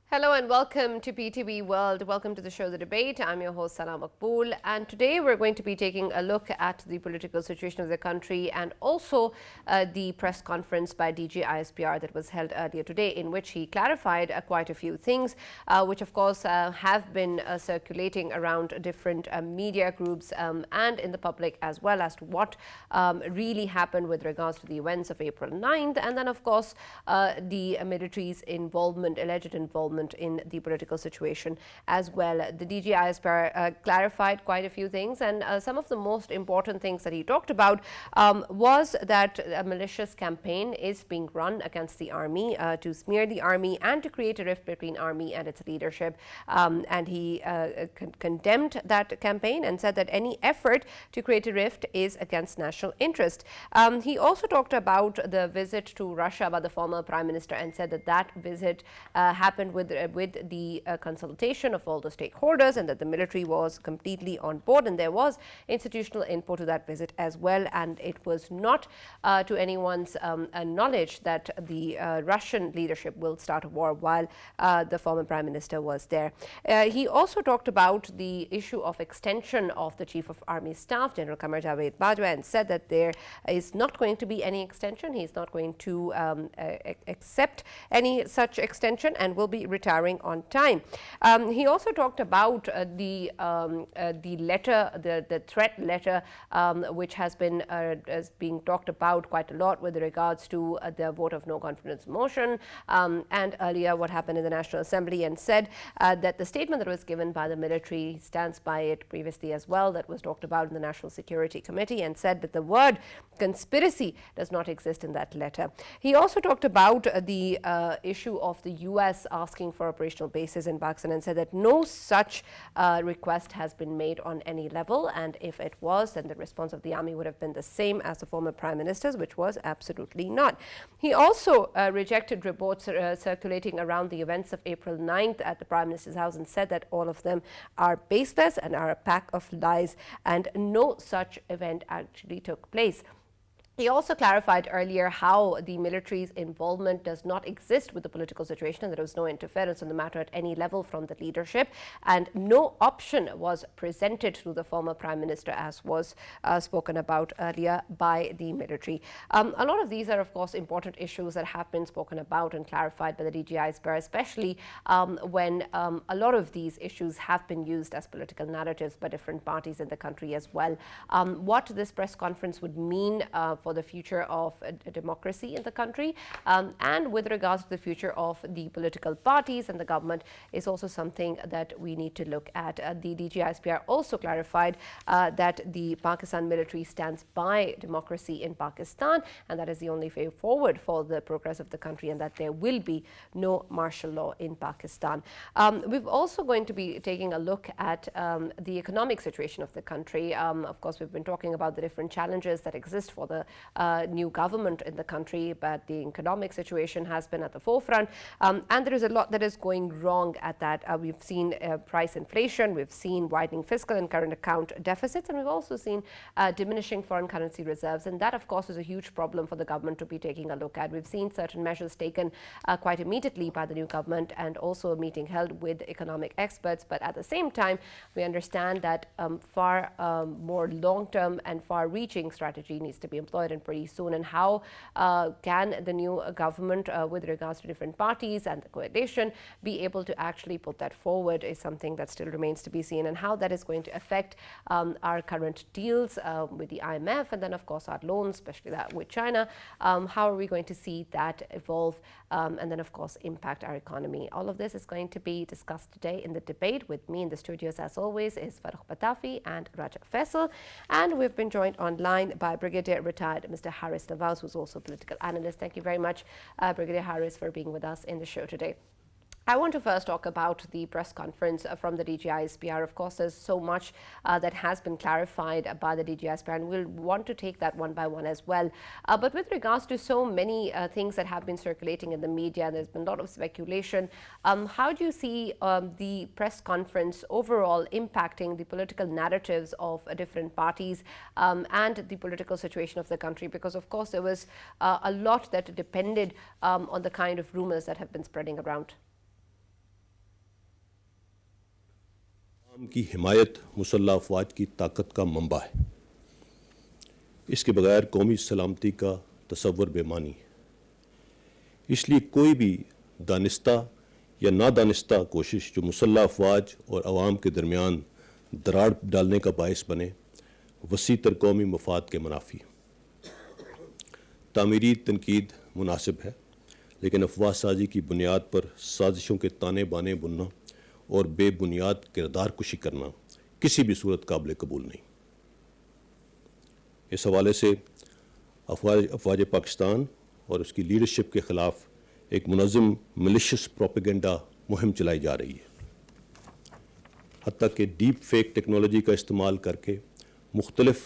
Hello and welcome to PTV World. Welcome to the show The Debate. I'm your host Sana Maqbool, and today we're going to be taking a look at the political situation of the country and also the press conference by DG ISPR that was held earlier today, in which he clarified quite a few things, which of course have been circulating around different media groups and in the public as well, as to what really happened with regards to the events of April 9th, and then of course the military's involvement, alleged involvement in the political situation as well. The DG ISPR clarified quite a few things, and some of the most important things that he talked about was that a malicious campaign is being run against the army to smear the army and to create a rift between army and its leadership. And he condemned that campaign and said that any effort to create a rift is against national interest. He also talked about the visit to Russia by the former Prime Minister and said that that visit happened with the consultation of all the stakeholders, and that the military was completely on board, and there was institutional input to that visit as well, and it was not to anyone's knowledge that the Russian leadership will start a war while the former Prime Minister was there. He also talked about the issue of extension of the Chief of Army Staff, General Qamar Javed Bajwa, and said that there is not going to be any extension. He is not going to accept any such extension and will be retiring on time. He also talked about the letter, the threat letter, which has been being talked about quite a lot with regards to the vote of no confidence motion, and earlier what happened in the National Assembly, and said that the statement that was given by the military stands by it previously as well, that was talked about in the National Security Committee, and said that the word conspiracy does not exist in that letter. He also talked about the issue of the US asking for operational bases in Pakistan, and said that no such request has been made on any level, and if it was, then the response of the army would have been the same as the former Prime Minister's, which was absolutely not. He also rejected reports circulating around the events of April 9th at the Prime Minister's house, and said that all of them are baseless and are a pack of lies, and no such event actually took place. He also clarified earlier how the military's involvement does not exist with the political situation, and there was no interference in the matter at any level from the leadership, and no option was presented to the former Prime Minister, as was spoken about earlier by the military. A lot of these are, of course, important issues that have been spoken about and clarified by the DG ISPR, especially when a lot of these issues have been used as political narratives by different parties in the country as well. What this press conference would mean for the future of democracy in the country, and with regards to the future of the political parties and the government, is also something that we need to look at. The DG ISPR also clarified that the Pakistan military stands by democracy in Pakistan, and that is the only way forward for the progress of the country, and that there will be no martial law in Pakistan. We're also going to be taking a look at the economic situation of the country. Of course, we've been talking about the different challenges that exist for the new government in the country, but the economic situation has been at the forefront, and there is a lot that is going wrong at that. We've seen price inflation, we've seen widening fiscal and current account deficits, and we've also seen diminishing foreign currency reserves, and that of course is a huge problem for the government to be taking a look at. We've seen certain measures taken quite immediately by the new government, and also a meeting held with economic experts, but at the same time we understand that far more long-term and far-reaching strategy needs to be employed, and pretty soon. And how can the new government, with regards to different parties and the coalition, be able to actually put that forward is something that still remains to be seen, and how that is going to affect our current deals with the IMF, and then of course our loans, especially that with China. How are we going to see that evolve, and then of course impact our economy? All of this is going to be discussed today in the debate. With me in the studios as always is Farrukh Pitafi and Raja Faisal, and we've been joined online by Brigadier Retired Mr. Harris Nawaz, who's also a political analyst. Thank you very much, Brigadier Harris, for being with us in the show today. I want to first talk about the press conference from the DG ISPR. Of course, there's so much that has been clarified by the DG ISPR, and we'll want to take that one by one as well. But with regards to so many things that have been circulating in the media, there's been a lot of speculation. How do you see the press conference overall impacting the political narratives of different parties and the political situation of the country? Because, of course, there was a lot that depended on the kind of rumors that have been spreading around. की हिमायत मुसल्लह अफवाज की ताकत का mamba है। इसके बगैर कौमी सलामती का तसव्वुर बेमानी है। इसलिए कोई भी दानिस्ता या नादानिस्ता कोशिश जो मुसल्लह अफवाज और अवाम के दरमियान दरार डालने का बायस बने, वसी तर कौमी मफाद के मुनाफी। तामीरी तनकीद मुनासिब है, लेकिन अफवाह साजी की बुनियाद पर साजिशों के ताने बाने बुनना और बेबुनियाद किरदार कुशी करना किसी भी सूरत काबिल कबूल नहीं। इस हवाले से अफवाज पाकिस्तान और उसकी लीडरशिप के ख़िलाफ़ एक मुनज़्ज़म मिलिशियस प्रोपेगेंडा मुहिम चलाई जा रही है। हत्ता कि डीप फेक टेक्नोलॉजी का इस्तेमाल करके मुख्तलिफ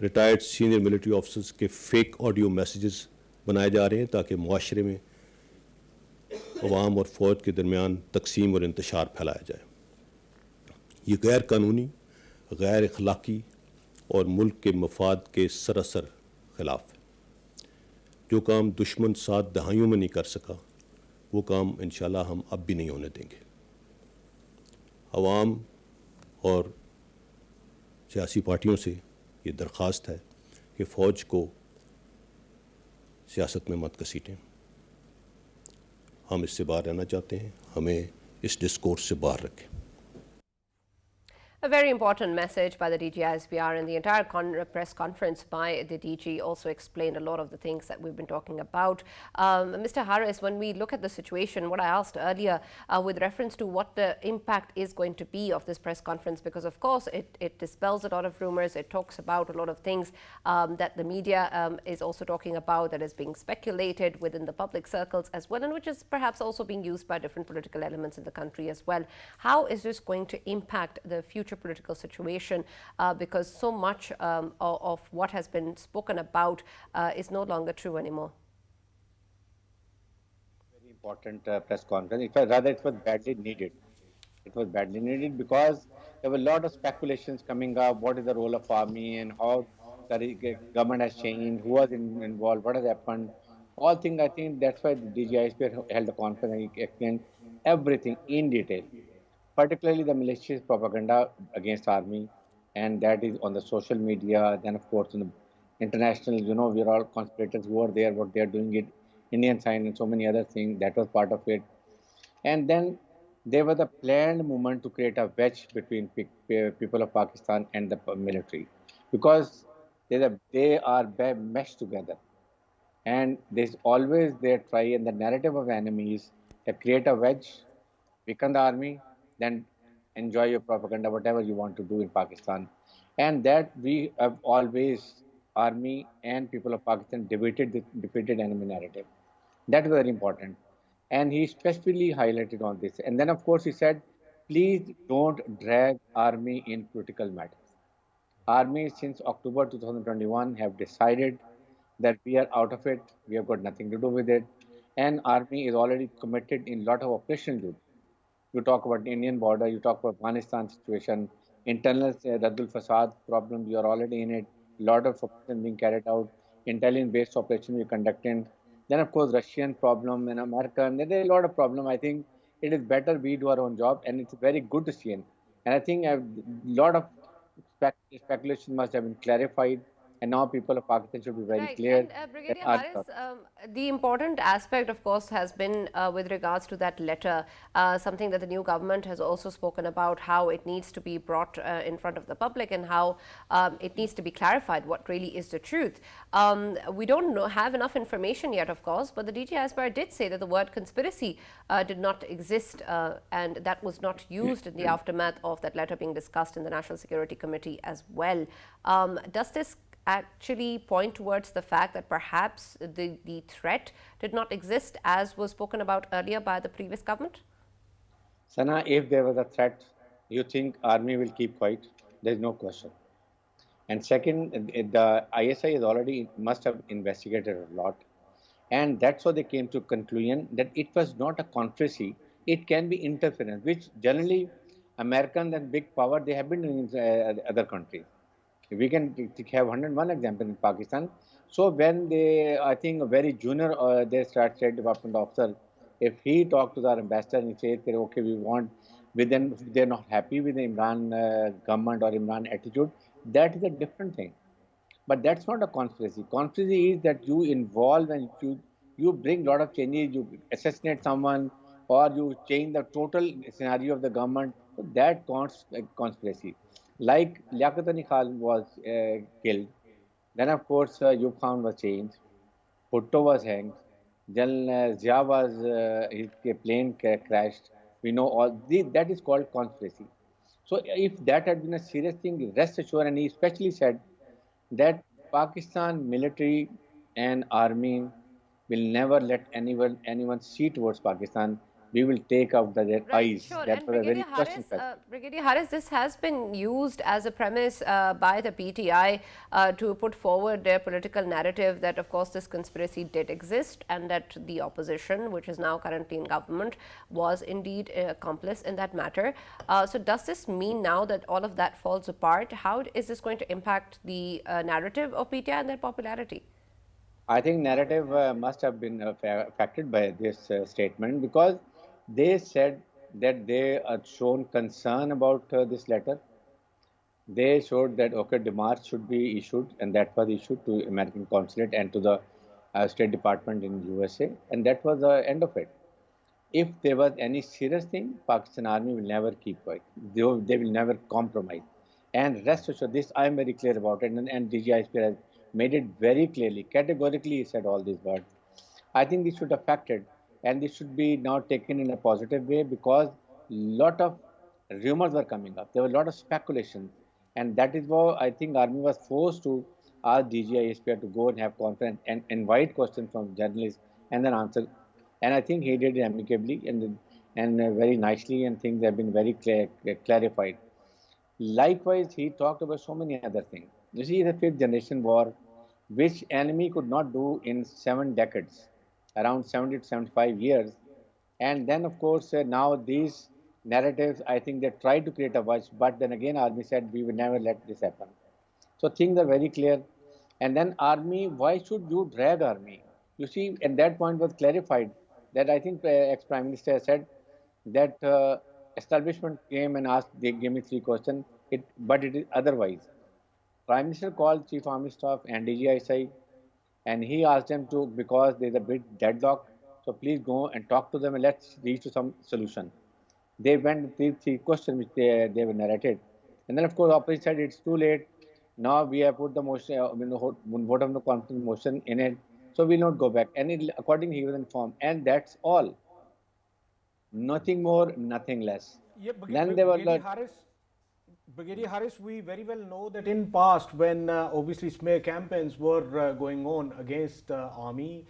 रिटायर्ड सीनियर मिलिट्री ऑफिसर्स के फ़ेक ऑडियो मैसेजेस बनाए जा रहे हैं ताकि मुआशरे में अवाम और फ़ौज के दरमियान तकसीम और इंतशार फैलाया जाए। ये गैर कानूनी, गैर अखलाकी और मुल्क के मफाद के सरासर ख़िलाफ़ है। जो काम दुश्मन 7 दहाइयों में नहीं कर सका, वो काम इंशाल्लाह हम अब भी नहीं होने देंगे। अवाम और सियासी पार्टियों से ये दरख्वास्त है कि फ़ौज को सियासत में मत घसीटें। हम इससे बाहर रहना चाहते हैं, हमें इस डिस्कोर्स से बाहर रखें। A very important message by the DG ISPR, and the entire press conference by the DG also explained a lot of the things that we've been talking about. Mr. Harris, when we look at the situation, what I asked earlier with reference to what the impact is going to be of this press conference, because of course it dispels a lot of rumors, it talks about a lot of things that the media is also talking about, that is being speculated within the public circles as well, and which is perhaps also being used by different political elements in the country as well. How is this going to impact the future political situation, because so much of what has been spoken about is no longer true anymore? Very important press conference. In fact, rather, it was badly needed. It was badly needed because there were a lot of speculations coming up. What is the role of army and how the government has changed? Who was involved? What has happened? All things. I think that's why the DGISP held a conference and he explained everything in detail, particularly the malicious propaganda against army, and that is on the social media. Then, of course, on the international, we're all conspirators who are there, what they are doing it, Indian sign and so many other things. That was part of it. And then there was a planned movement to create a wedge between people of Pakistan and the military, because they are meshed together. And there's always their try, and the narrative of enemies to create a wedge, weaken the army, then enjoy your propaganda, whatever you want to do in Pakistan. And that we have always, army and people of Pakistan, debated the defeated enemy narrative. That was very important. And he specifically highlighted on this. And then, of course, he said, please don't drag army in political matters. Army, since October 2021, have decided that we are out of it. We have got nothing to do with it. And army is already committed in a lot of operational duty. You talk about the Indian border, you talk about Afghanistan situation, internal Radul Fasad problem, you are already in it. A lot of operation being carried out, intelligence-based operation we conducting. Then, of course, Russian problem and American. There are a lot of problem. I think it is better we do our own job, and it's very good to see it. And I think a lot of speculation must have been clarified, and now people of Pakistan should be very Right. clear And that Brigadier our Harris, the important aspect, of course, has been with regards to that letter, something that the new government has also spoken about, how it needs to be brought in front of the public and how it needs to be clarified what really is the truth. We don't have enough information yet, of course, but the DG ISPR did say that the word conspiracy did not exist, and that was not used in the aftermath of that letter being discussed in the National Security Committee as well. Does this actually point towards the fact that perhaps the threat did not exist as was spoken about earlier by the previous government? Sana, if there was a threat, you think army will keep quiet? There is no question. And second, the ISI is already must have investigated a lot, and that's why they came to conclusion that it was not a conspiracy. It can be interference, which generally Americans and big power they have been doing in other countries. We can have 101 example in Pakistan. So when they, I think, a very junior, they start State Department officer If he talked to the ambassador and he said, that, okay, we want, within, they're not happy with the Imran government or Imran attitude, that is a different thing. But that's not a conspiracy. Conspiracy is that you involve and you bring a lot of changes, you assassinate someone, or you change the total scenario of the government. So that counts like conspiracy. Like Liaquat Ali Khan was killed, then of course Yub Khan was changed, Bhutto was hanged, then Zia was his plane crashed. We know that is called conspiracy. So if that had been a serious thing, rest assured, and he especially said that Pakistan military and army will never let anyone see towards Pakistan. We will take out their Right, eyes. sure. That And was a very question first. Brigadier Harris, this has been used as a premise by the PTI to put forward their political narrative that, of course, this conspiracy did exist and that the opposition, which is now currently in government, was indeed an accomplice in that matter. So does this mean now that all of that falls apart? How is this going to impact the narrative of PTI and their popularity? I think narrative must have been affected by this statement because they said that they are shown concern about this letter. They showed that okay, demarche should be issued, and that was issued to American consulate and to the State Department in USA, and that was the end of it. If there was any serious thing, Pakistan Army will never keep quiet. They will never compromise. And rest assured, this I am very clear about it, and DG ISPR has made it very clearly, categorically, he said all these words. I think this should affect it, and this should be now taken in a positive way because lot of rumors were coming up. There were a lot of speculations, and that is why I think Army was forced to ask DGISPR to go and have conference and invite questions from journalists and then answer. And I think he did it amicably and very nicely, and things have been very clarified. Likewise, he talked about so many other things. You see, the fifth generation war, which enemy could not do in 7 decades, around 70 to 75 years. And then, of course, now these narratives, I think they tried to create a watch, but then again, army said we will never let this happen. So things are very clear. And then army, why should you drag army? You see, and that point was clarified that I think ex-prime minister said that establishment came and asked, they gave me three questions, but it is otherwise. Prime Minister called Chief Army Staff and DGISI and he asked them to, because there's a bit deadlock, so please go and talk to them and let's reach to some solution. They went with three questions which they were narrated. And then, of course, opposition said it's too late. Now we have put the motion, vote of no confidence motion in it, so we'll not go back. And accordingly, he was informed. And that's all. Nothing more, nothing less. Yeah, Then they were Brigadier Harris, we very well know that in past, when obviously smear campaigns were going on against army,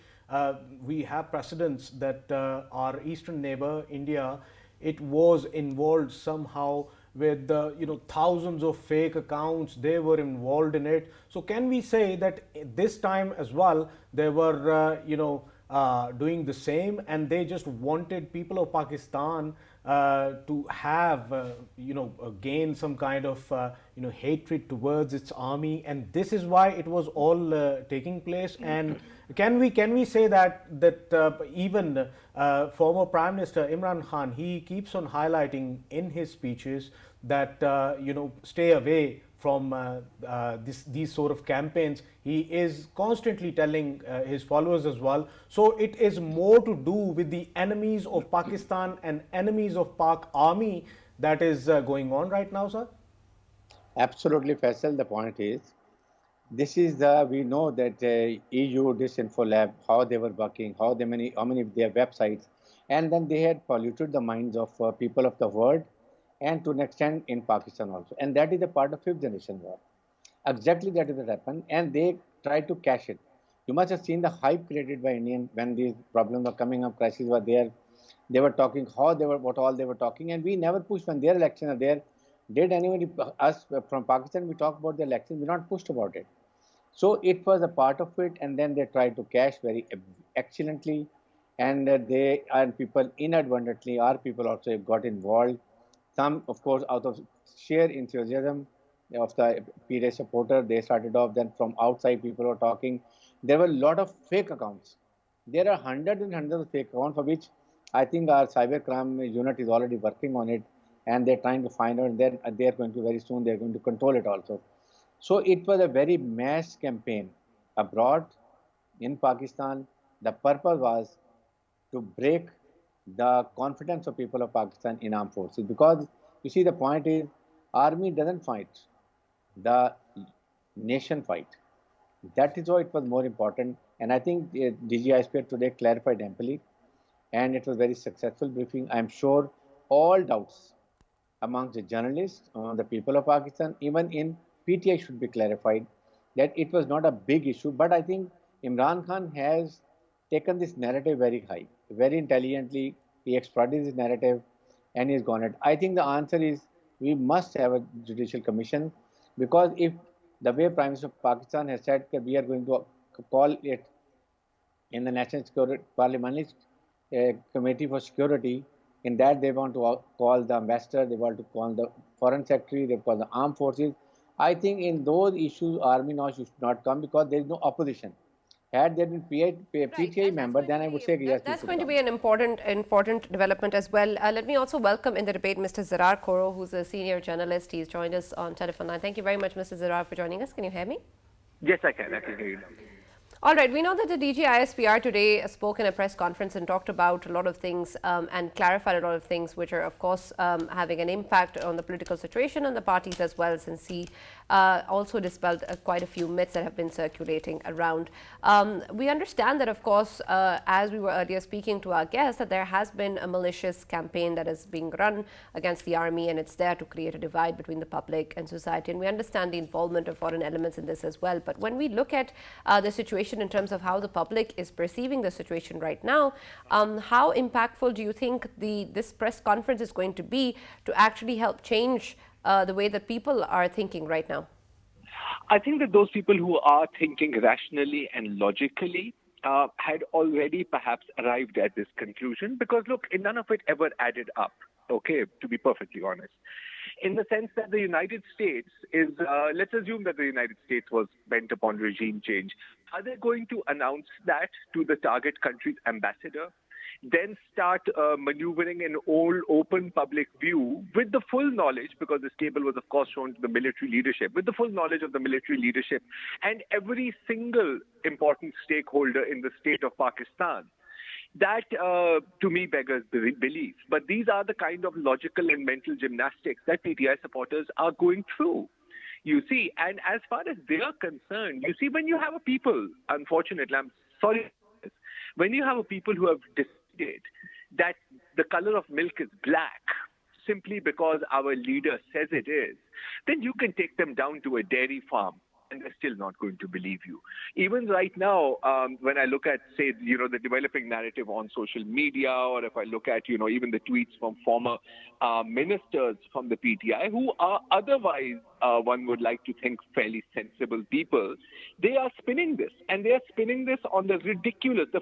we have precedents that our eastern neighbor India, it was involved somehow with thousands of fake accounts. They were involved in it. So can we say that this time as well they were doing the same, and they just wanted people of Pakistan to have gain some kind of hatred towards its army, and this is why it was all taking place? And can we say that even former Prime Minister Imran Khan, he keeps on highlighting in his speeches that stay away from these sort of campaigns. He is constantly telling his followers as well. So it is more to do with the enemies of Pakistan and enemies of Pak army that is going on right now, sir? absolutely, Faisal. The point is, this is we know that EU Disinfo Lab, how they were working, how many of their websites, and then they had polluted the minds of people of the world, and to an extent in Pakistan also, and that is a part of fifth generation war. Exactly that is what happened, and they tried to cash it. You must have seen the hype created by Indian when these problems were coming up, crises were there. They were talking how they were, what all they were talking, and we never pushed when their election are there. Did anybody us from Pakistan? We talked about the election. We not pushed about it. So it was a part of it, and then they tried to cash very excellently, and they and people inadvertently, our people also got involved. Some, of course, out of sheer enthusiasm of the PDA supporter, they started off. Then from outside, people were talking. There were a lot of fake accounts. There are hundreds and hundreds of fake accounts for which I think our cybercrime unit is already working on it, and they're trying to find out. Then they're going to very soon. They're going to control it also. So it was a very mass campaign abroad in Pakistan. The purpose was to break the confidence of people of Pakistan in armed forces, because you see the point is army doesn't fight, the nation fight. That is why it was more important, and I think DG ISPR today clarified amply, and it was very successful briefing. I am sure all doubts amongst the journalists, the people of Pakistan, even in PTI should be clarified that it was not a big issue. But I think Imran Khan has taken this narrative very high, very intelligently. He exploited this narrative and he's gone it. I think the answer is we must have a judicial commission, because if the way Prime Minister of Pakistan has said that we are going to call it in the National Security Parliamentary Committee for Security. In that, they want to call the ambassador, they want to call the foreign secretary, they call the armed forces. I think in those issues, army now should not come, because there is no opposition. Had there been Right, PTI and that's member, going to then I would say yes, we that's should going to come. be an important development as well. Let me also welcome in the debate Mr. Zarar Koro, who's a senior journalist. He's joined us on telephone line. Thank you very much, Mr. Zarar, for joining us. Can you hear me? Yes, I can. I can hear you now. All right, we know that the DG ISPR today spoke in a press conference and talked about a lot of things and clarified a lot of things which are, of course, having an impact on the political situation and the parties as well, since he also dispelled quite a few myths that have been circulating around. We understand that, of course, as we were earlier speaking to our guests, that there has been a malicious campaign that is being run against the army, and it's there to create a divide between the public and society. And we understand the involvement of foreign elements in this as well. But when we look at the situation in terms of how the public is perceiving the situation right now, how impactful do you think this press conference is going to be to actually help change the way that people are thinking right now? I think that those people who are thinking rationally and logically had already perhaps arrived at this conclusion, because look, none of it ever added up, okay, to be perfectly honest. In the sense that the United States is, let's assume that the United States was bent upon regime change. Are they going to announce that to the target country's ambassador, then start maneuvering an all open public view with the full knowledge, because this cable was of course shown to the military leadership, with the full knowledge of the military leadership and every single important stakeholder in the state of Pakistan? That, to me, beggars belief. But these are the kind of logical and mental gymnastics that PTI supporters are going through. You see, and as far as they are concerned, you see, when you have a people, unfortunately, I'm sorry, when you have a people who have decided that the color of milk is black simply because our leader says it is, then you can take them down to a dairy farm and they're still not going to believe you. Even right now, when I look at, say, the developing narrative on social media, or if I look at, even the tweets from former ministers from the PTI, who are otherwise, one would like to think, fairly sensible people, they are spinning this. And they are spinning this on the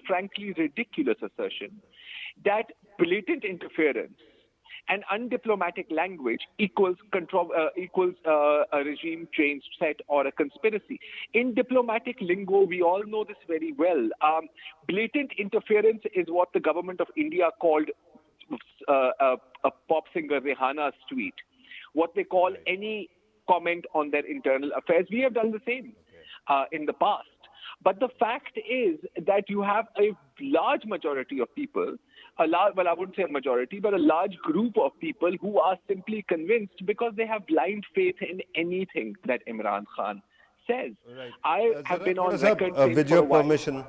frankly ridiculous assertion that blatant interference and undiplomatic language equals a regime change threat or a conspiracy. In diplomatic lingo, we all know this very well. Blatant interference is what the government of India called a pop singer Rehana's tweet. What they call any comment on their internal affairs. We have done the same in the past. But the fact is that you have a large majority of people, I wouldn't say a majority, but a large group of people who are simply convinced because they have blind faith in anything that Imran Khan says. Right. I have been on record with saying your for a while. permission,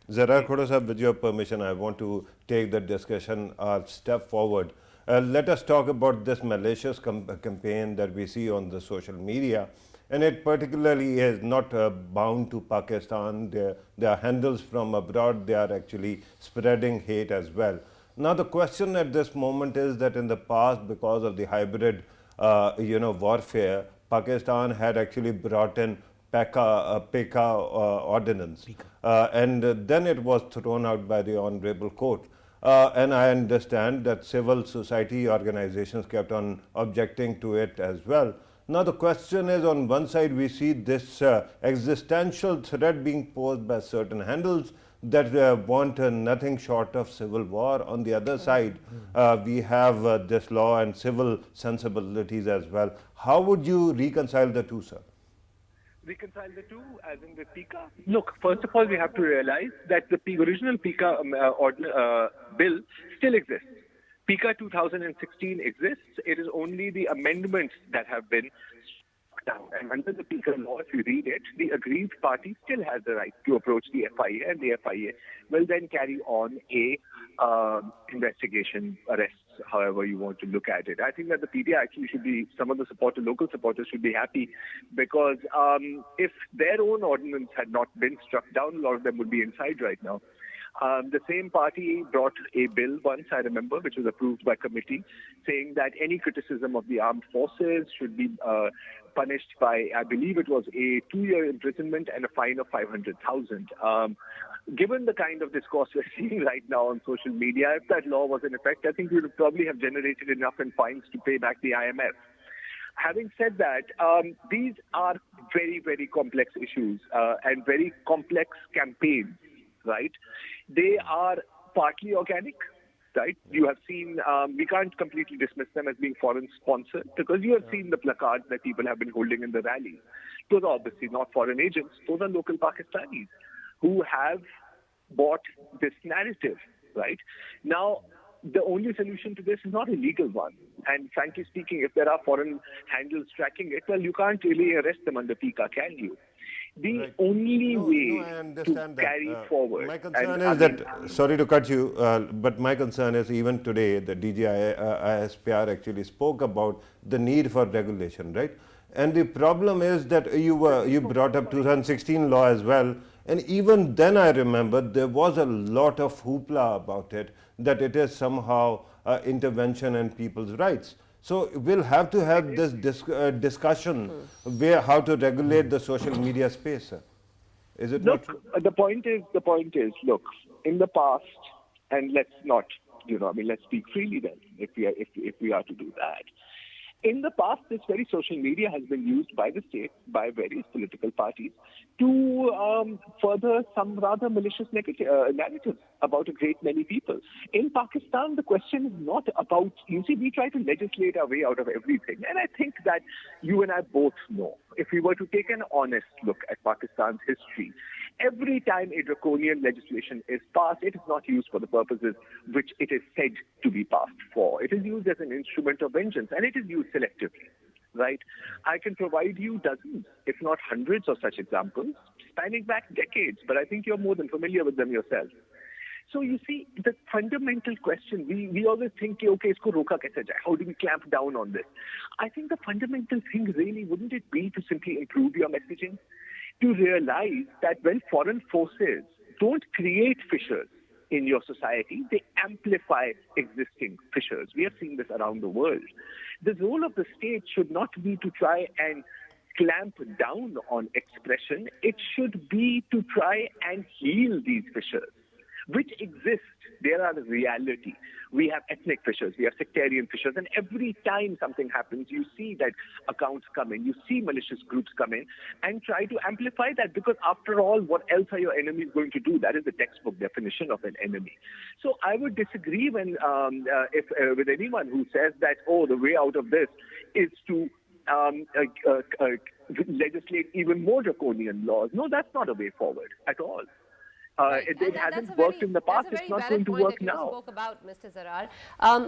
Zarar Khoda sahab, with your permission, I want to take the discussion a step forward. Let us talk about this malicious campaign that we see on the social media. And it particularly is not bound to Pakistan. There are handles from abroad. They are actually spreading hate as well. Now, the question at this moment is that in the past, because of the hybrid, warfare, Pakistan had actually brought in PECA ordinance, and then it was thrown out by the Honorable Court. And I understand that civil society organizations kept on objecting to it as well. Now the question is, on one side we see this existential threat being posed by certain handles that want nothing short of civil war. On the other side, we have this law and civil sensibilities as well. How would you reconcile the two, sir? Reconcile the two, as in the PICA? Look, first of all, we have to realize that the original PICA bill still exists. PICA 2016 exists. It is only the amendments that have been struck down. And under the PICA law, if you read it, the aggrieved party still has the right to approach the FIA, and the FIA will then carry on a investigation, arrests, however you want to look at it. I think that the PTA actually should be, some of the local supporters should be happy, because if their own ordinance had not been struck down, a lot of them would be inside right now. The same party brought a bill once, I remember, which was approved by committee, saying that any criticism of the armed forces should be punished by, I believe it was a 2-year imprisonment and a fine of 500,000. Given the kind of discourse we're seeing right now on social media, if that law was in effect, I think we would probably have generated enough in fines to pay back the IMF. Having said that, these are very, very complex issues and very complex campaigns, right? They are partly organic, right? You have seen, we can't completely dismiss them as being foreign sponsored, because you have seen the placards that people have been holding in the rallies. Those are obviously not foreign agents. Those are local Pakistanis who have bought this narrative, right? Now, the only solution to this is not a legal one. And frankly speaking, if there are foreign handles tracking it, well, you can't really arrest them under PICA, can you? The only way to carry forward. My concern is that, sorry to cut you, but my concern is even today the ISPR actually spoke about the need for regulation, right? And the problem is that you brought up 2016 law as well. And even then I remember there was a lot of hoopla about it, that it is somehow intervention in people's rights. So we'll have to have this discussion where how to regulate the social media space. Is it not true? The point is, look, in the past, and let's not, let's speak freely then, if we are to do that. In the past, this very social media has been used by the state, by various political parties, to further some rather malicious narratives about a great many people. In Pakistan, the question is not about, we try to legislate our way out of everything. And I think that you and I both know, if we were to take an honest look at Pakistan's history, every time a draconian legislation is passed, it is not used for the purposes which it is said to be passed for. It is used as an instrument of vengeance, and it is used selectively, right? I can provide you dozens, if not hundreds of such examples, spanning back decades, but I think you're more than familiar with them yourself. So you see, the fundamental question, we always think, okay, isko roka kaise jaye? How do we clamp down on this? I think the fundamental thing really, wouldn't it be to simply improve your messaging? To realize that when foreign forces don't create fissures in your society, they amplify existing fissures. We have seen this around the world. The role of the state should not be to try and clamp down on expression. It should be to try and heal these fissures, which exist. They are the reality. We have ethnic fissures, we have sectarian fissures, and every time something happens, you see that accounts come in, you see malicious groups come in and try to amplify that, because after all, what else are your enemies going to do? That is the textbook definition of an enemy. So I would disagree with anyone who says that, the way out of this is to legislate even more draconian laws. No, that's not a way forward at all. It hasn't worked in the past. It's not going to work now. You spoke about, Mr. Zarar.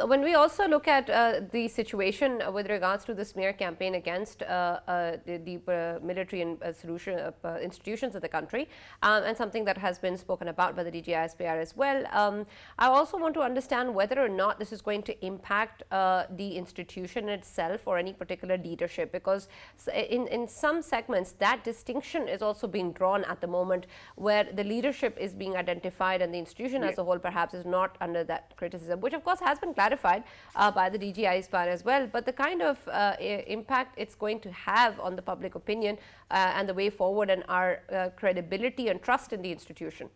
When we also look at the situation with regards to the smear campaign against the military and institutions of the country, and something that has been spoken about by the DGISPR as well, I also want to understand whether or not this is going to impact the institution itself or any particular leadership, because in some segments that distinction is also being drawn at the moment, where the leadership is being identified and the institution as a whole perhaps is not under that criticism, which of course has been clarified by the DGISPR as well. But the kind of impact it's going to have on the public opinion and the way forward and our credibility and trust in the institution.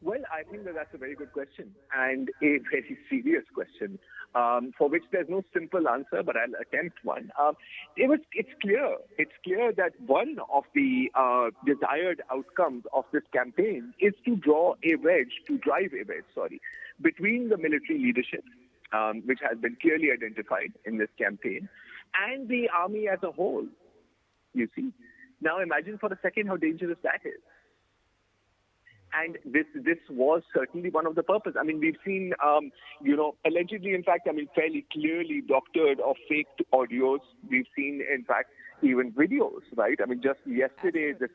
Well, I think that that's a very good question and a very serious question, for which there's no simple answer, but I'll attempt one. It's clear. It's clear that one of the desired outcomes of this campaign is to drive a wedge, between the military leadership, which has been clearly identified in this campaign, and the army as a whole. You see, now imagine for a second how dangerous that is. And this was certainly one of the purposes. I mean, we've seen, allegedly, in fact, fairly clearly doctored or faked audios. We've seen, in fact, even videos, right? I mean, just yesterday, this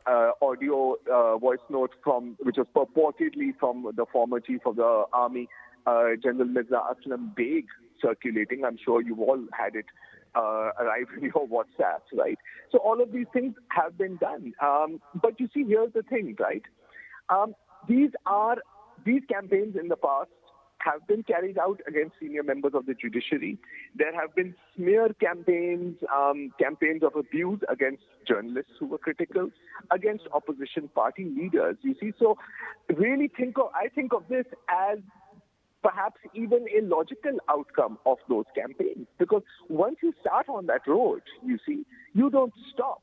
audio voice note which was purportedly from the former chief of the army, General Mirza Aslam Beg, circulating. I'm sure you've all had it arrive in your WhatsApps, right? So all of these things have been done. But you see, here's the thing, right? These campaigns in the past have been carried out against senior members of the judiciary. There have been smear campaigns, campaigns of abuse against journalists who were critical, against opposition party leaders. You see, so really I think of this as perhaps even a logical outcome of those campaigns, because once you start on that road, you see, you don't stop.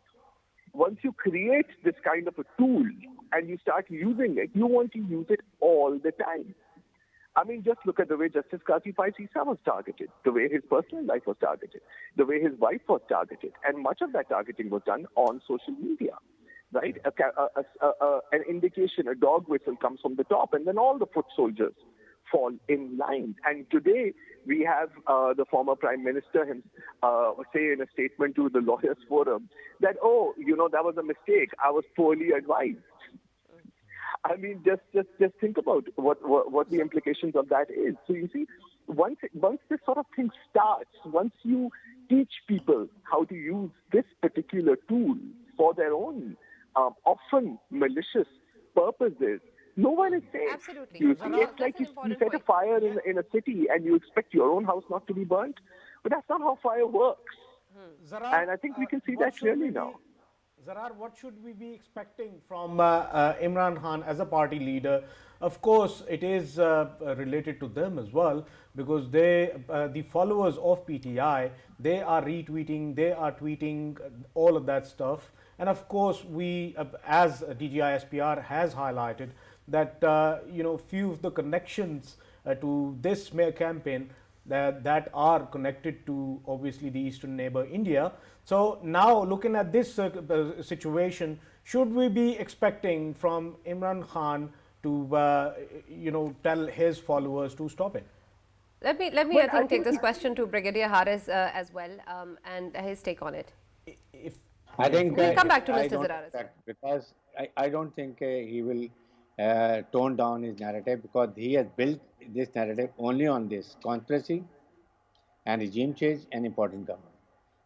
Once you create this kind of a tool and you start using it, you want to use it all the time. I mean, just look at the way Justice Qazi Faisal was targeted, the way his personal life was targeted, the way his wife was targeted, and much of that targeting was done on social media, right? An indication, a dog whistle comes from the top, and then all the foot soldiers fall in line. And today we have the former Prime Minister say in a statement to the Lawyers Forum that, that was a mistake. I was poorly advised. I mean, just think about what the implications of that is. So you see, once this sort of thing starts, once you teach people how to use this particular tool for their own often malicious purposes, no one is safe. Absolutely. You see, it's like you set a fire in a city and you expect your own house not to be burnt. But that's not how fire works. And I think we can see that clearly now. Zarar, what should we be expecting from Imran Khan as a party leader? Of course, it is related to them as well, because the followers of PTI, they are retweeting, they are tweeting all of that stuff. And of course, we, as ISPR has highlighted, that few of the connections to this smear campaign that are connected to obviously the eastern neighbor India. So now looking at this situation, should we be expecting from Imran Khan to tell his followers to stop it? Let me I think take this question to Brigadier Haris as well, and his take on it. I think we'll come back to Mr. Zarar, because I don't think he will tone down his narrative, because he has built this narrative only on this conspiracy and regime change and important government.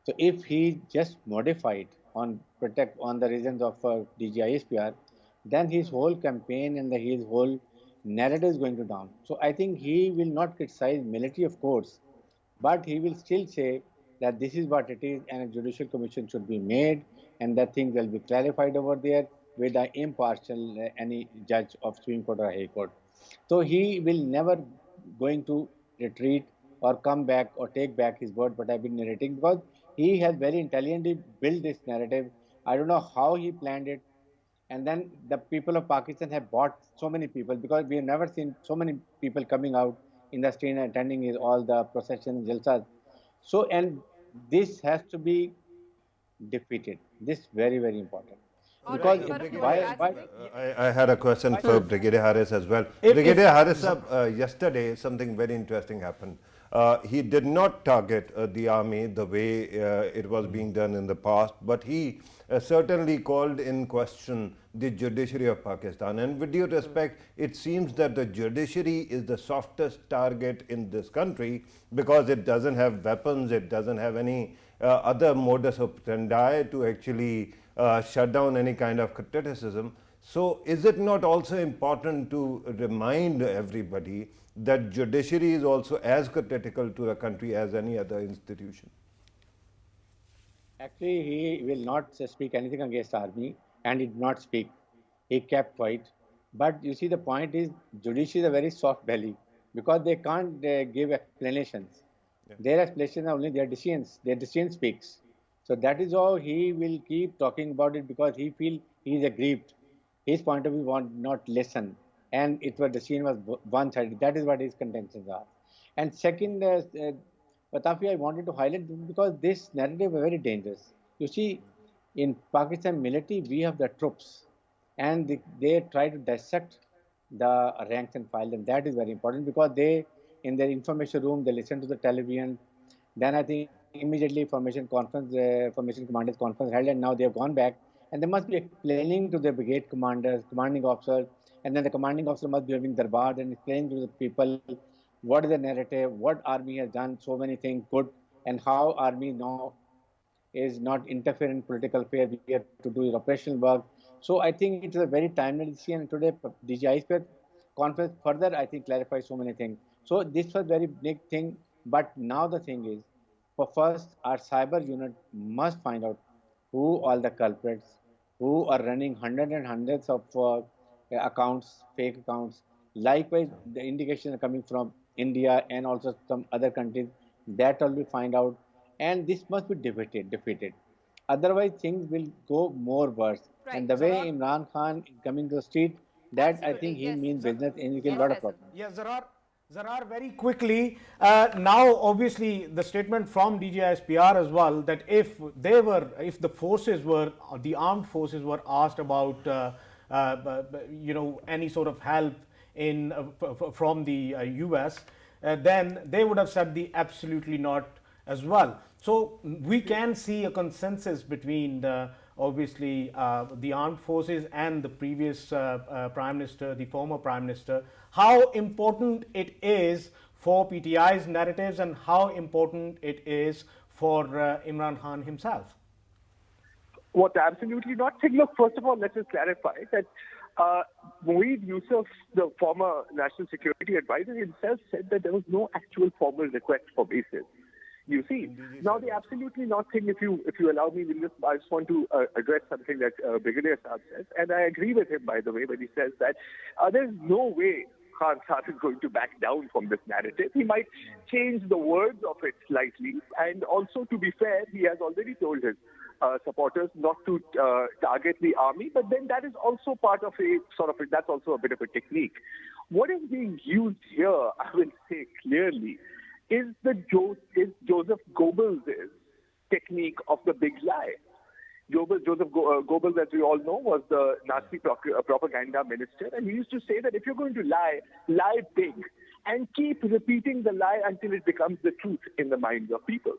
So if he just modified on the reasons of ISPR, then his whole campaign and his whole narrative is going to down. So I think he will not criticize military, of course, but he will still say that this is what it is and a judicial commission should be made and that things will be clarified over there with an impartial any judge of Supreme Court or High Court. So he will never going to retreat or come back or take back his word what I've been narrating, because he has very intelligently built this narrative. I don't know how he planned it. And then the people of Pakistan have bought so many people, because we have never seen so many people coming out in the street and attending all the processions, jalsas. So, and this has to be defeated. This is very, very important. Because I had a question for Brigadier Haris as well. Brigadier Haris, yesterday something very interesting happened. He did not target the army the way it was being done in the past, but he certainly called in question the judiciary of Pakistan. And with due respect, it seems that the judiciary is the softest target in this country because it doesn't have weapons, it doesn't have any other modus operandi to actually shut down any kind of criticism. So is it not also important to remind everybody that judiciary is also as critical to the country as any other institution? Actually, he will not speak anything against army, and he did not speak. He kept quiet. But you see, the point is, judiciary is a very soft belly because they can't give explanations. Their explanations are only their decisions. Their decision speaks. So that is how he will keep talking about it because he feel he is aggrieved. His point of view want not listen, and it was decision was one-sided. That is what his contentions are. And second, Pitafi, I wanted to highlight because this narrative is very dangerous. You see, in Pakistan military, we have the troops, and they try to dissect the ranks and file them. That is very important because they, in their information room, they listen to the television. Then I think immediately formation commanders conference held, and now they have gone back, and they must be explaining to the brigade commanders, commanding officers, and then the commanding officer must be having darbar and explaining to the people what is the narrative, what army has done so many things good, and how army now is not interfere in political affairs. We have to do operational work. So I think it is a very timely decision. And today, DGI conference further, I think, clarifies so many things. So this was very big thing. But now the thing is, for first, our cyber unit must find out who all the culprits, who are running hundreds and hundreds of accounts, fake accounts. Likewise, the indications are coming from India and also some other countries. That will be find out, and this must be defeated. Otherwise, things will go more worse. And Right. the Zarar, way Imran Khan is coming to the street, that I think Absolutely. he Yes. means business and he get a Yes, lot of Faisal. problems. yeah, Zarar, very quickly. Now, obviously, the statement from DGISPR as well that if the forces were, the armed forces were asked about, any sort of help from the US, then they would have said the absolutely not as well. So we can see a consensus between the armed forces and the previous prime minister, the former prime minister, how important it is for PTI's narratives and how important it is for Imran Khan himself. What absolutely not. Think, look, first of all, let's just clarify that Moeed Yusuf, the former National Security Advisor, himself said that there was no actual formal request for bases. You see, now the absolutely not thing. If you allow me, I just want to address something that Brigadier Saab says, and I agree with him, by the way, when he says that there's no way Khan Saab is going to back down from this narrative. He might change the words of it slightly, and also, to be fair, he has already told his supporters not to target the army, but then that is also part of that's also a bit of a technique. What is being used here, I will say clearly, is Joseph Goebbels' technique of the big lie. Joseph Goebbels, as we all know, was the Nazi propaganda minister, and he used to say that if you're going to lie, lie big, and keep repeating the lie until it becomes the truth in the minds of people.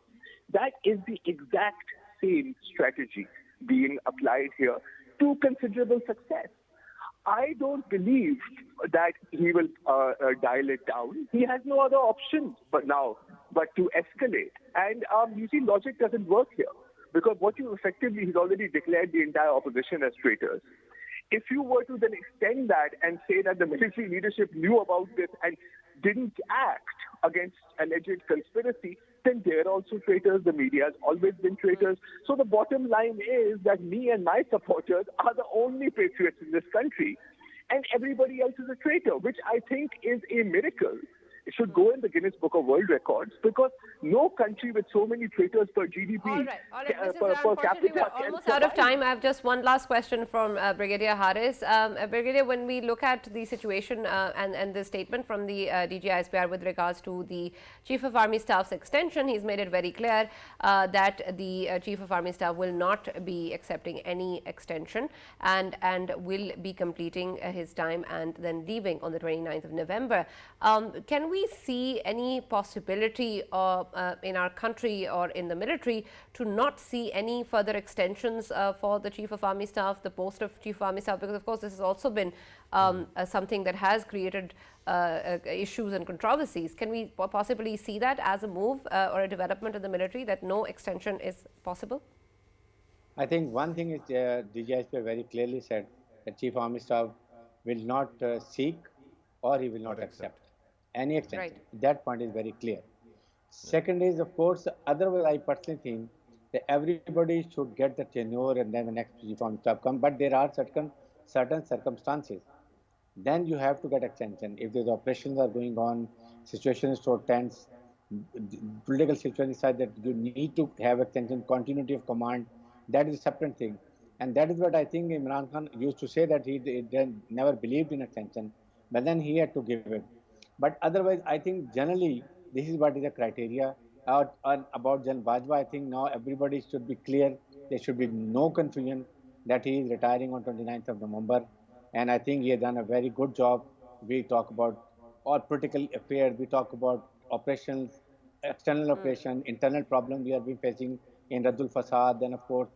That is the exact same strategy being applied here to considerable success. I don't believe that he will dial it down. He has no other option but to escalate. And you see, logic doesn't work here because he's already declared the entire opposition as traitors. If you were to then extend that and say that the military leadership knew about this and didn't act against alleged conspiracy, then they're also traitors. The media has always been traitors. So the bottom line is that me and my supporters are the only patriots in this country, and everybody else is a traitor, which I think is a miracle. It should go in the Guinness Book of World Records because no country with so many traitors per GDP All right. per Unfortunately, we're capita can almost out of survive. time. I have just one last question from Brigadier Haris. Brigadier, when we look at the situation and the statement from the DGISPR with regards to the Chief of Army Staff's extension, he's made it very clear that the Chief of Army Staff will not be accepting any extension and will be completing his time and then leaving on the 29th of November. Can we see any possibility of, in our country or in the military to not see any further extensions for the Chief of Army Staff, the post of Chief of Army Staff? Because, of course, this has also been something that has created issues and controversies. Can we possibly see that as a move or a development in the military, that no extension is possible? I think one thing is DGISP very clearly said that Chief Army Staff will not seek or he will not accept any extension. Right. That point is very clear. Second is, of course, otherwise I personally think that everybody should get the tenure and then the next Chief Army Staff come. But there are certain circumstances then you have to get extension. If the operations are going on, situation is so tense, the political situation is such that you need to have extension, continuity of command. That is a separate thing. And that is what I think Imran Khan used to say, that he never believed in extension, but then he had to give it. But otherwise, I think generally this is what is the criteria. About Jan Bajwa, I think now everybody should be clear. There should be no confusion that he is retiring on 29th of November. And I think he has done a very good job. We talk about all political affairs, we talk about operations, external operation, internal problem we have been facing in Radul Fasad, then of course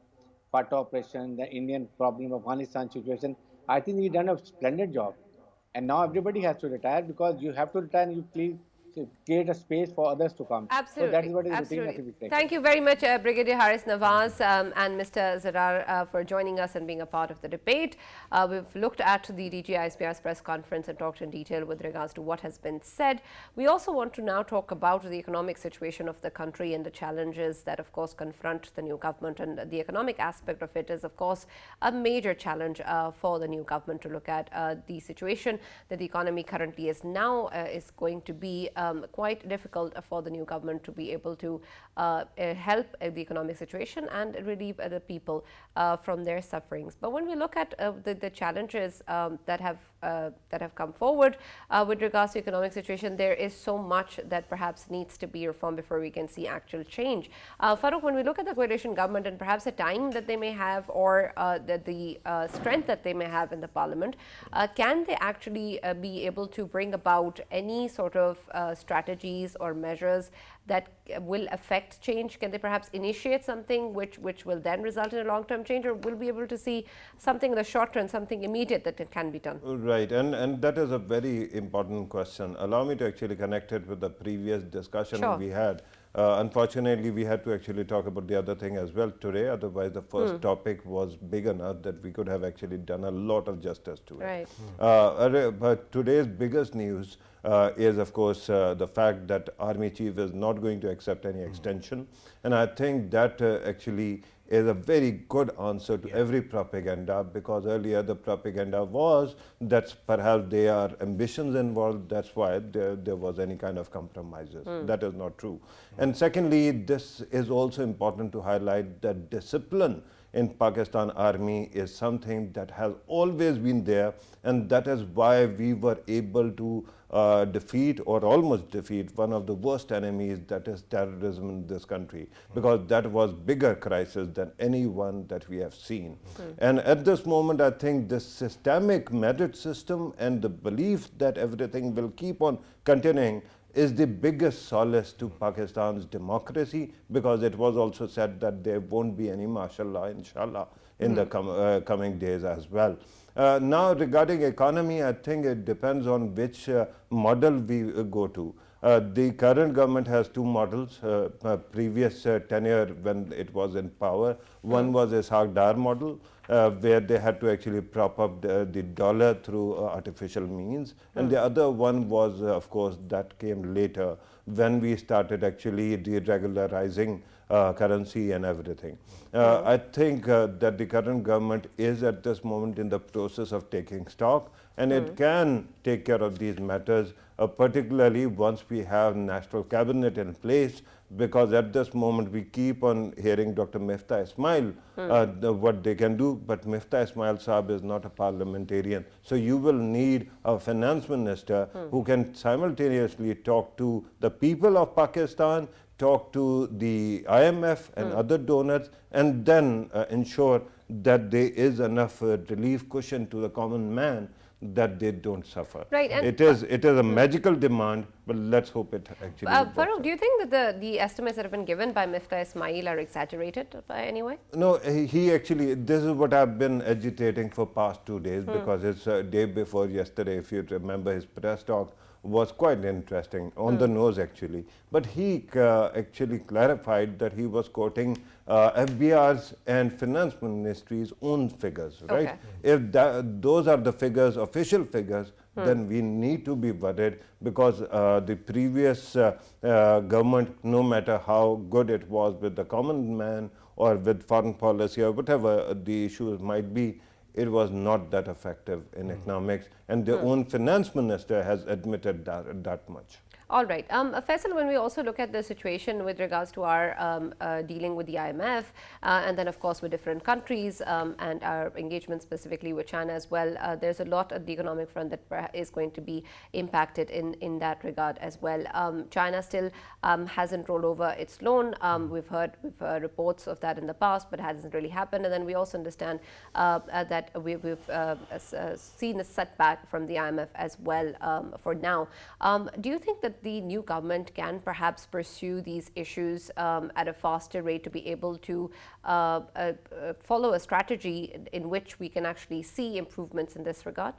FATA operation, the Indian problem, Afghanistan situation. I think he done a splendid job. And now everybody has to retire, because you have to retire and you please create a space for others to come. So that is Absolutely, what is the routine that absolutely. we take. Thank you very much, Brigadier Haris Nawaz and Mr. Zarar for joining us and being a part of the debate. We've looked at the DG ISPR's press conference and talked in detail with regards to what has been said. We also want to now talk about the economic situation of the country and the challenges that, of course, confront the new government. And the economic aspect of it is, of course, a major challenge for the new government to look at. The situation that the economy currently is now is going to be quite difficult for the new government to be able to help the economic situation and relieve the people from their sufferings. But when we look at the challenges that have come forward with regards to economic situation, there is so much that perhaps needs to be reformed before we can see actual change. Farrukh, when we look at the coalition government and perhaps the time that they may have, or the strength that they may have in the parliament, can they actually be able to bring about any sort of strategies or measures that will affect change? Can they perhaps initiate something which will then result in a long-term change, or will be able to see something in the short term, something immediate that it can be done? Right, and that is a very important question. Allow me to actually connect it with the previous discussion Sure. we had. Unfortunately, we had to actually talk about the other thing as well today. Otherwise, the first topic was big enough that we could have actually done a lot of justice to it. Right. But today's biggest news is, of course, the fact that Army Chief is not going to accept any extension. And I think that actually is a very good answer to every propaganda, because earlier the propaganda was that perhaps there are ambitions involved, that's why there was any kind of compromises. That is not true. And secondly, this is also important to highlight that discipline in Pakistan Army is something that has always been there, and that is why we were able to defeat or almost defeat one of the worst enemies, that is terrorism in this country, because that was bigger crisis than any one that we have seen. And at this moment, I think this systemic merit system and the belief that everything will keep on continuing is the biggest solace to Pakistan's democracy, because it was also said that there won't be any martial law, inshallah, in the coming days as well. Now, regarding economy, I think it depends on which model we go to. The current government has two models. Previous tenure, when it was in power, one was a Ishaq Dar model, where they had to actually prop up the dollar through artificial means. And the other one was, of course, that came later, when we started actually deregularizing currency and everything. I think that the current government is at this moment in the process of taking stock, and it can take care of these matters, particularly once we have national cabinet in place, because at this moment we keep on hearing Dr. Miftah Ismail what they can do, but Miftah Ismail Saab is not a parliamentarian. So you will need a finance minister who can simultaneously talk to the people of Pakistan, talk to the IMF and other donors, and then ensure that there is enough relief cushion to the common man, that they don't suffer. Right, and it is a magical demand, but let's hope it actually works Farrukh, out. do you think that the estimates that have been given by Miftah Ismail are exaggerated by any way? No, he actually, this is what I've been agitating for past 2 days, because it's day before yesterday, if you remember, his press talk was quite interesting, on the nose actually. But he actually clarified that he was quoting FBR's and Finance Ministry's own figures, right? Okay. If those are the figures, official figures, then we need to be worried, because the previous government, no matter how good it was with the common man or with foreign policy or whatever the issues might be, it was not that effective in economics, and their own finance minister has admitted that much. All right. Faisal, when we also look at the situation with regards to our dealing with the IMF and then, of course, with different countries and our engagement specifically with China as well, there's a lot at the economic front that is going to be impacted in that regard as well. China still hasn't rolled over its loan. We've heard reports of that in the past, but it hasn't really happened. And then we also understand that we've seen a setback from the IMF as well for now. Do you think that the new government can perhaps pursue these issues at a faster rate to be able to follow a strategy in which we can actually see improvements in this regard?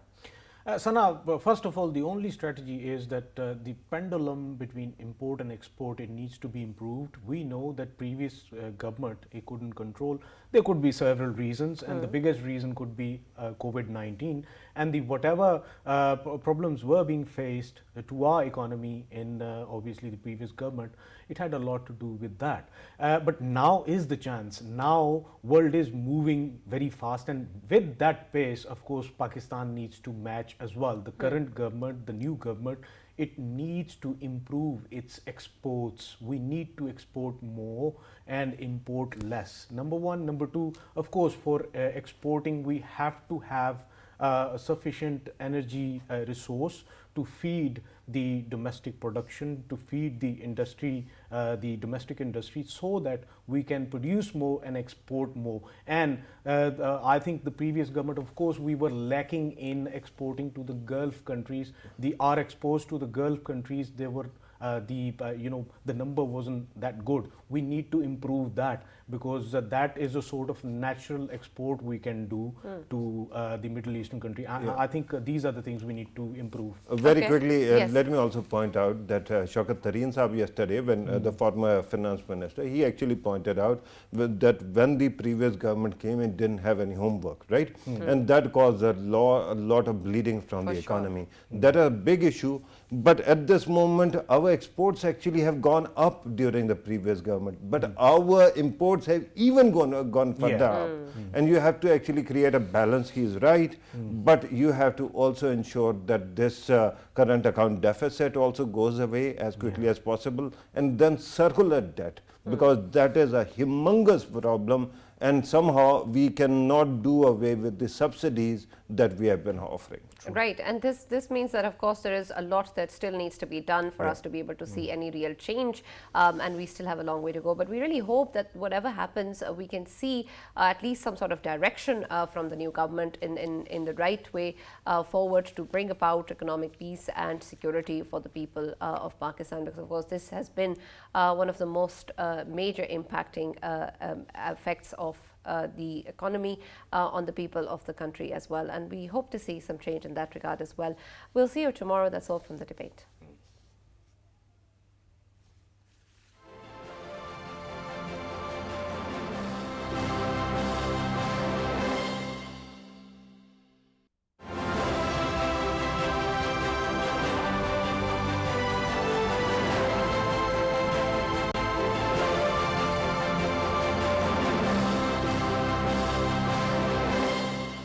Sana, first of all, the only strategy is that the pendulum between import and export, it needs to be improved. We know that previous government, it couldn't control. There could be several reasons, and the biggest reason could be COVID-19, and the whatever problems were being faced to our economy in obviously the previous government, it had a lot to do with that. But now is the chance. Now world is moving very fast, and with that pace, of course, Pakistan needs to match as well. The current government, the new government, it needs to improve its exports. We need to export more and import less. Number one. Number two, of course, for exporting, we have to have sufficient energy resource to feed the domestic production, to feed the industry, the domestic industry, so that we can produce more and export more. And I think the previous government, of course, we were lacking in exporting to the Gulf countries. Our exports to the Gulf countries, they were the number wasn't that good. We need to improve that, because that is a sort of natural export we can do to the Middle Eastern country. I think these are the things we need to improve. Very quickly, Yes. let me also point out that Shaukat Tareen Saab yesterday, when the former finance minister, he actually pointed out that when the previous government came, it didn't have any homework, right? And that caused a lot of bleeding from the economy. That is a big issue. But at this moment, our exports actually have gone up during the previous government, but our imports have even gone further up. And you have to actually create a balance. He is right, but you have to also ensure that this current account deficit also goes away as quickly as possible, and then circular debt, because that is a humongous problem, and somehow we cannot do away with the subsidies that we have been offering. Right, and this means that, of course, there is a lot that still needs to be done for us to be able to see any real change, and we still have a long way to go. But we really hope that whatever happens, we can see at least some sort of direction from the new government in the right way forward to bring about economic peace and security for the people of Pakistan, because, of course, this has been one of the most major impacting effects of the economy on the people of the country as well, and we hope to see some change in that regard as well. We'll see you tomorrow. That's all from the debate.